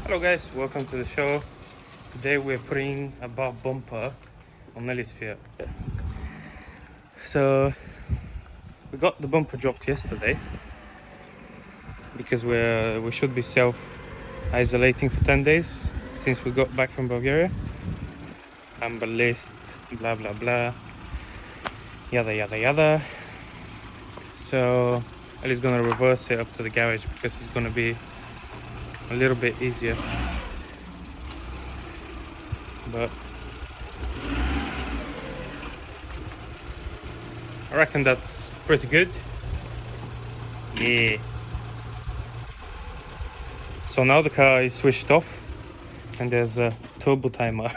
Hello guys, welcome to the show. Today we're putting a bar bumper on Nelly's Fiat. So we got the bumper dropped yesterday because we should be self-isolating for 10 days since we got back from Bulgaria. Amber list, blah blah blah, yada yada yada. So Ellie's gonna reverse it up to the garage because it's gonna be a little bit easier. But I reckon that's pretty good. Yeah. So now the car is switched off and there's a turbo timer.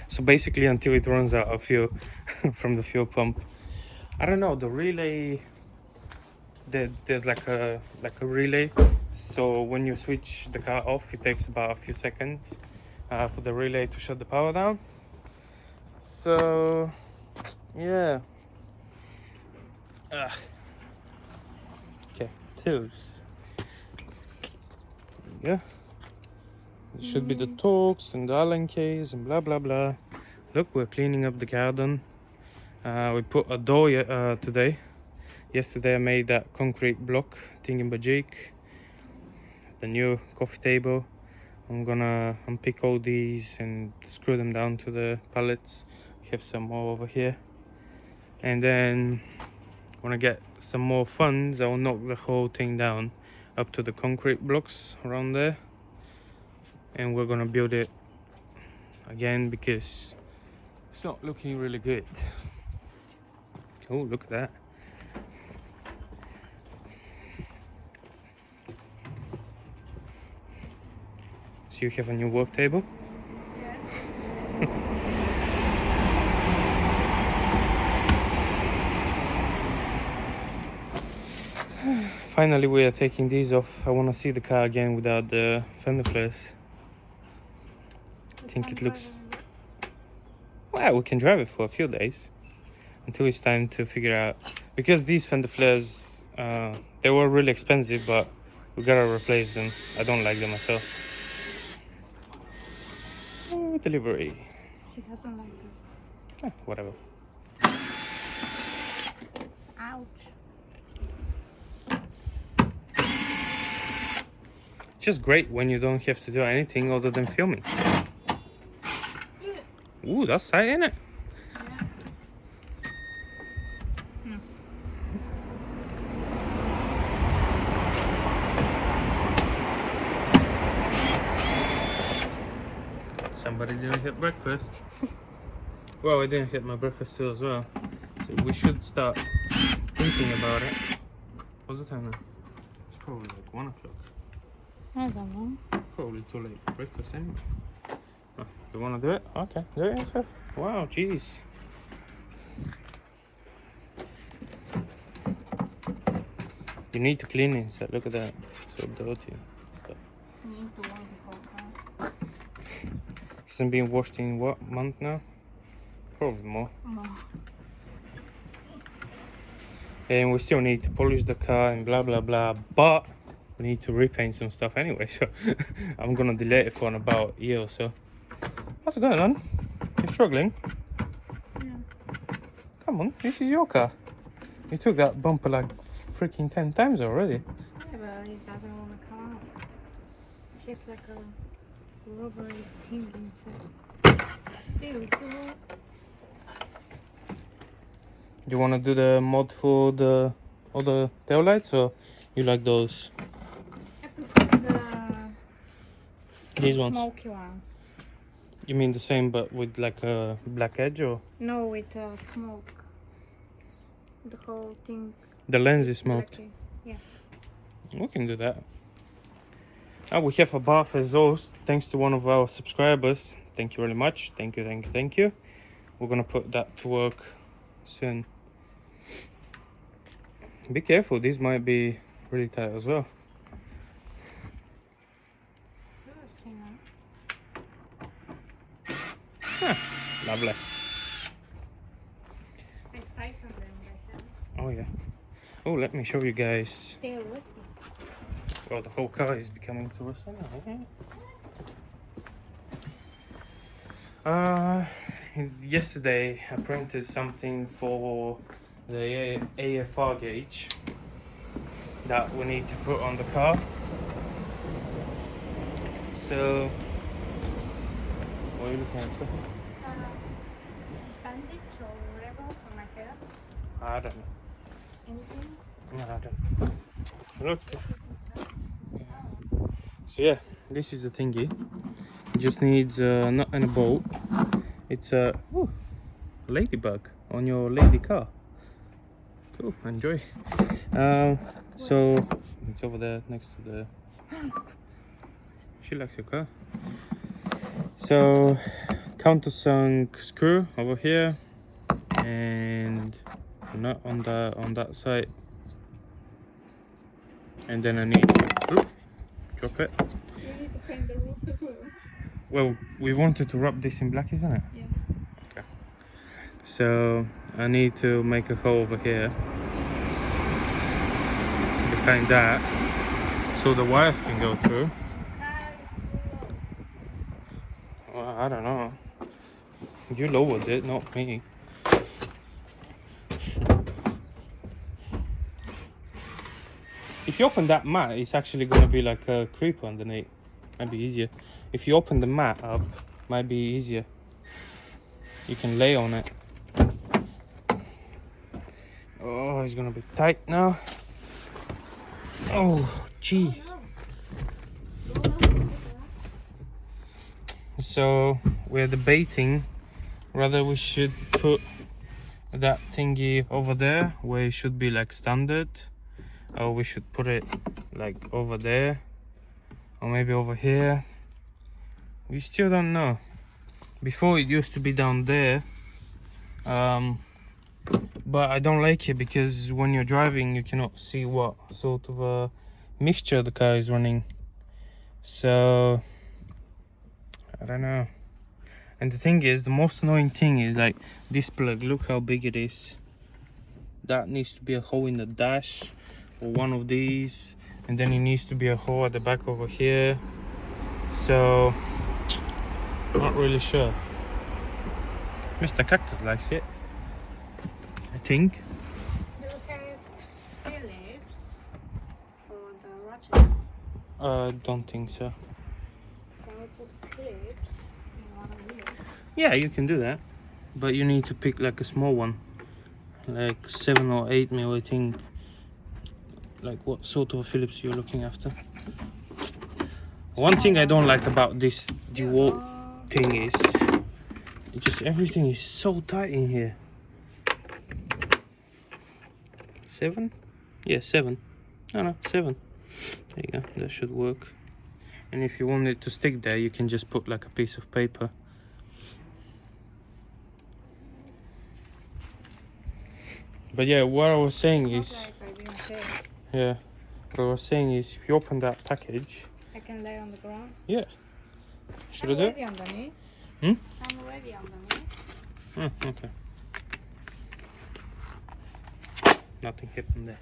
So basically until it runs out of fuel from the fuel pump. I don't know, the relay, there's like a relay. So when you switch the car off, it takes about a few seconds for the relay to shut the power down. So yeah. Okay, tools. Yeah. It should be the Torx and the Allen keys and blah blah blah. Look, we're cleaning up the garden. We put a door today. Yesterday I made that concrete block thingamajig, the new coffee table. I'm gonna unpick all these and screw them down to the pallets. Have some more over here, and then when I get some more funds, I'll knock the whole thing down up to the concrete blocks around there, and we're gonna build it again because it's not looking really good. Oh, look at that. So you have a new work table? Yes. Finally we are taking these off. I want to see the car again without the fender flares. I think it looks... Well, we can drive it for a few days until it's time to figure out, because these fender flares they were really expensive, but we gotta replace them. I don't like them at all. Oh, delivery. He doesn't like this. Whatever. Ouch. It's just great when you don't have to do anything other than filming. Ooh, that's tight, isn't it? Yeah. Somebody didn't get breakfast. Well, I didn't get my breakfast too as well. So we should start thinking about it. What's the time now? It's probably like 1 o'clock. I don't know. Probably too late for breakfast anyway. Oh, you wanna do it? Okay, do it yourself. Wow, jeez. You need to clean it inside. Look at that. So dirty stuff. You need to wash the whole car. Hasn't been washed in what month now? Probably more. No. And we still need to polish the car and blah blah blah, but we need to repaint some stuff anyway, so I'm gonna delay it for about a year or so. What's going on? You're struggling? Yeah. Come on, this is your car. You took that bumper like freaking 10 times already. Yeah, but he doesn't want to come out. It's just like a rubbery thing inside. Dude, You wanna do the mod for the other taillights, or you like those? I prefer These the ones? smoky ones. You mean the same but with like a black edge, or? No, with smoke. The whole thing. The lens is smoked. Blacky. Yeah. We can do that. Now we have a Abarth exhaust thanks to one of our subscribers. Thank you very much. Thank you, thank you, thank you. We're gonna put that to work soon. Be careful, these might be really tight as well. Lovely. I tightened them like that. Oh yeah. Oh, let me show you guys. They're rusty. Well, the whole car is becoming too rusty now. Yesterday I printed something for the AFR gauge that we need to put on the car. So, what are you looking after? Bandage or whatever for my hair. I don't know. Anything? No, I don't know. Look. So yeah, this is the thingy. It just needs a nut and a bolt. It's a ladybug on your lady car. Cool, enjoy. So it's over there next to the. She likes your car. So countersunk screw over here, and a nut on that side, and then I need. Drop it. You need to paint the roof as well. Well, we wanted to wrap this in black, isn't it? Yeah. Okay. So I need to make a hole over here behind that, so the wires can go through. Car is too low. Well, I don't know. You lowered it, not me. If you open that mat, it's actually gonna be like a creeper underneath. Might be easier. If you open the mat up, might be easier. You can lay on it. Oh, it's gonna be tight now. Oh, gee. So we're debating whether we should put that thingy over there where it should be like standard, or we should put it like over there, or maybe over here. We still don't know. Before it used to be down there, but I don't like it because when you're driving you cannot see what sort of a mixture the car is running. So I don't know. And the thing is, the most annoying thing is like this plug. Look how big it is. That needs to be a hole in the dash or one of these, and then it needs to be a hole at the back over here. So not really sure. Mr. Cactus likes it, I think. Do you have Phillips for the ratchet? Don't think so. Can we put Phillips in one of these? Yeah, you can do that, but you need to pick like a small one, like 7 or 8 mil, I think. Like what sort of Phillips you're looking after. One thing I don't like about this DeWalt thing is it just everything is so tight in here. 7? Yeah, 7. No, 7. There you go, that should work. And if you want it to stick there, you can just put like a piece of paper. But yeah, what I was saying is, Like I didn't say. yeah, what I was saying is, if you open that package, I can lay on the ground. yeah, should I I'm do it? ready underneath. Hmm? I'm ready underneath. Okay. Nothing happened there.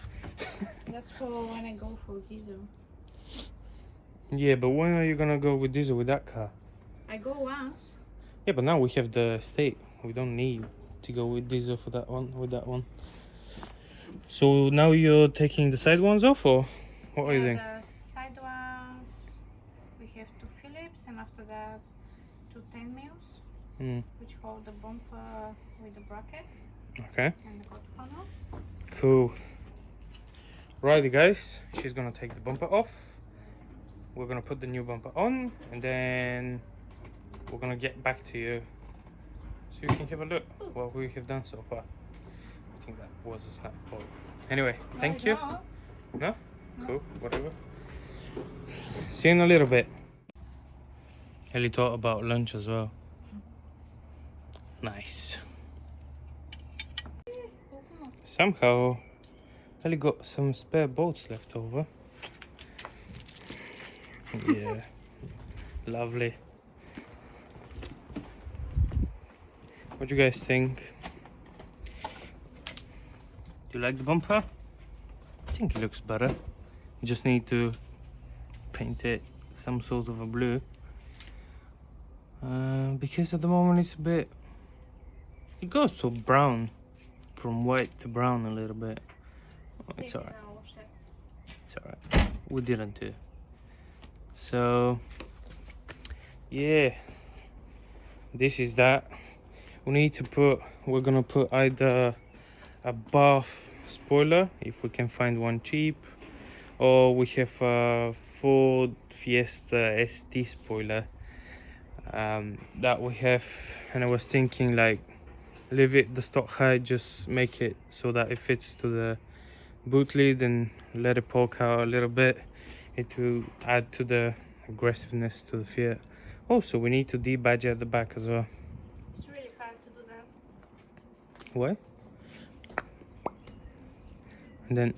That's for when I go for diesel. Yeah, but when are you gonna go with diesel with that car? I go once. Yeah, but now we have the estate. We don't need to go with diesel for that one. With that one. So now you're taking the side ones off, or what are you doing? The side ones, we have 2 Phillips, and after that 2 10 mils, which hold the bumper with the bracket Okay. and the hot panel. Cool. Righty, guys. She's gonna take the bumper off. We're gonna put the new bumper on, and then we're gonna get back to you so you can have a look what we have done so far. I think that was a snap ball. Anyway, thank you. No? Cool, whatever. See you in a little bit. Ellie thought about lunch as well. Nice. Somehow Ellie got some spare bolts left over. Yeah, lovely. What do you guys think? Do you like the bumper? I think it looks better. You just need to paint it some sort of a blue. because at the moment it's a bit, it goes to brown, from white to brown a little bit. Oh, it's alright. It's alright. We didn't do. So yeah, this is that. We need to put, we're gonna put either a Abarth spoiler if we can find one cheap, or we have a Ford Fiesta ST spoiler that we have, and I was thinking like leave it the stock height, just make it so that it fits to the boot lid and let it poke out a little bit. It will add to the aggressiveness to the Fiat. Also, we need to debadge at the back as well. It's really hard to do that. What? And then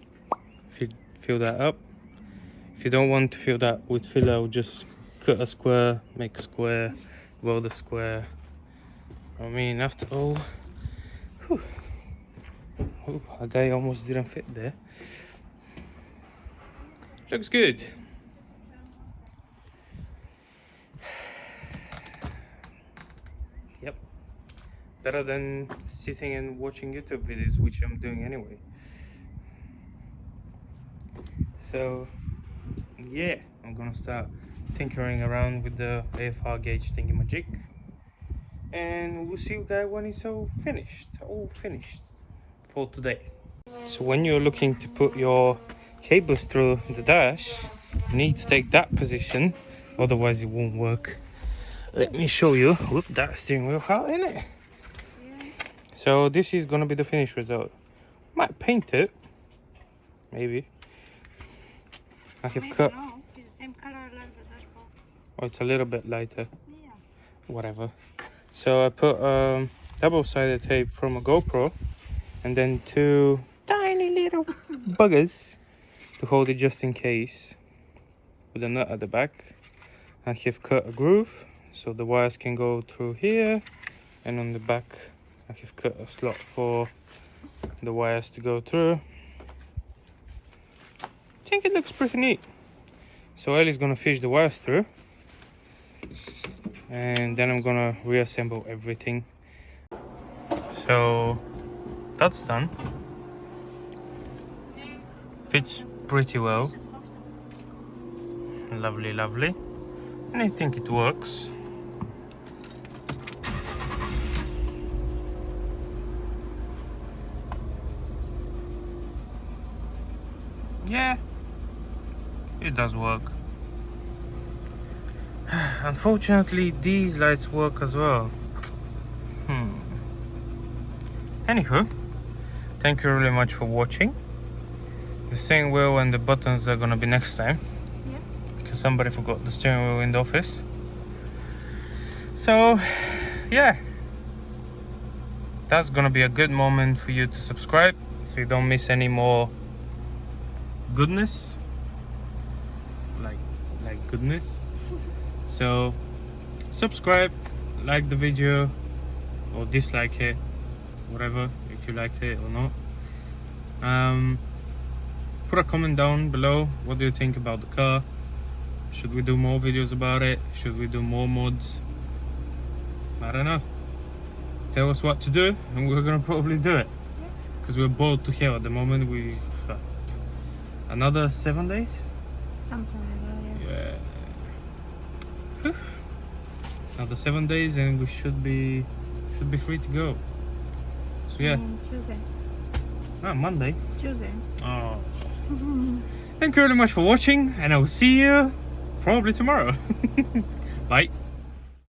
fill that up. If you don't want to fill that with filler, just cut a square, make a square, weld a square. I mean, after all, whew, a guy almost didn't fit there. Looks good. Yep. Better than sitting and watching YouTube videos, which I'm doing anyway. So yeah, I'm gonna start tinkering around with the AFR gauge thingy-majig, and we'll see you guys when it's all finished for today. So when you're looking to put your cables through the dash, you need to take that position, otherwise it won't work. Let me show you. Whoop, that steering wheel out, isn't it? Yeah. So this is gonna be the finished result. Might paint it, maybe. I have cut. No, it's the same color like the dashboard. Oh, it's a little bit lighter. Yeah. Whatever. So I put double-sided tape from a GoPro, and then two tiny little buggers to hold it just in case, with a nut at the back. I have cut a groove so the wires can go through here, and on the back I have cut a slot for the wires to go through. I think it looks pretty neat. So Ellie's gonna fish the wires through, and then I'm gonna reassemble everything. So that's done. Fits pretty well. Lovely, lovely. And I think it works. Yeah, it does work. Unfortunately, these lights work as well. Anywho, thank you really much for watching. The steering wheel and the buttons are gonna be next time. Yeah. Because somebody forgot the steering wheel in the office. So, yeah. That's gonna be a good moment for you to subscribe, so you don't miss any more goodness. Like goodness. So, subscribe, like the video, or dislike it, whatever, if you liked it or not. Put a comment down below. What do you think about the car? Should we do more videos about it? Should we do more mods? I don't know. Tell us what to do, and we're gonna probably do it. Because we're bored to hell at the moment. We another 7 days. Something like that. Yeah. Yeah. Another 7 days, and we should be free to go. So yeah. Tuesday. Monday. Tuesday. Oh. Thank you very much for watching, and I will see you probably tomorrow. Bye.